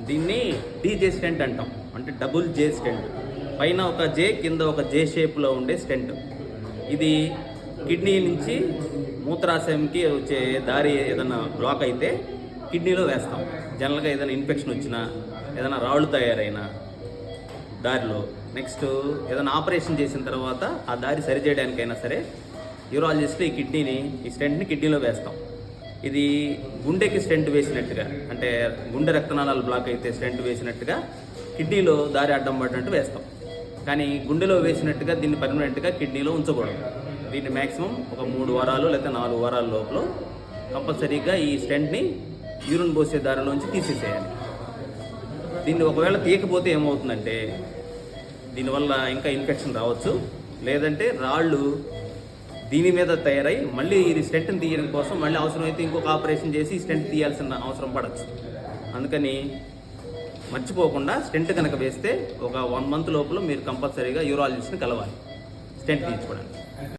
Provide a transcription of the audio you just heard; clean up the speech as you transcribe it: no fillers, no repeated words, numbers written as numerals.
దీన్ని DJ stent అంటాం, అంటే డబుల్ జే స్టెంట్. పైన ఒక జే, కింద ఒక జే షేప్లో ఉండే స్టెంట్. ఇది కిడ్నీ నుంచి మూత్రాశయంకి వచ్చే దారి ఏదైనా బ్లాక్ అయితే కిడ్నీలో వేస్తాం. జనరల్గా ఏదైనా ఇన్ఫెక్షన్ వచ్చినా, ఏదైనా రాళ్ళు తయారైనా దారిలో, నెక్స్ట్ ఏదైనా ఆపరేషన్ చేసిన తర్వాత ఆ దారి సరిచేయడానికైనా సరే యూరాలజిస్ట్లో ఈ స్టెంట్ని కిడ్నీలో వేస్తాం. ఇది గుండెకి స్టెంట్ వేసినట్టుగా, అంటే గుండె రక్తనాళాలు బ్లాక్ అయితే స్టెంట్ వేసినట్టుగా కిడ్నీలో దారి అడ్డం పడినట్టు వేస్తాం. కానీ గుండెలో వేసినట్టుగా దీన్ని పర్మనెంట్గా కిడ్నీలో ఉంచకూడదు. దీన్ని మ్యాక్సిమం ఒక 3 వారాలు లేదా 4 వారాల లోపల కంపల్సరీగా ఈ స్టెంట్ని యూరిన్ పోసే దారిలోంచి తీసేసేయాలి. దీన్ని ఒకవేళ తీయకపోతే ఏమవుతుందంటే దీనివల్ల ఇంకా ఇన్ఫెక్షన్ రావచ్చు, లేదంటే రాళ్ళు దీని మీద తయారై మళ్ళీ ఇది స్టెంట్ని తీయడం కోసం మళ్ళీ అవసరమైతే ఇంకొక ఆపరేషన్ చేసి స్టెంట్ తీయాల్సిన అవసరం పడవచ్చు. అందుకని మర్చిపోకుండా స్టెంట్ కనుక వేస్తే ఒక 1 మంత్ లోపల మీరు కంపల్సరీగా యూరాలజిస్ట్ని కలవాలి స్టెంట్ తీయించుకోవడానికి.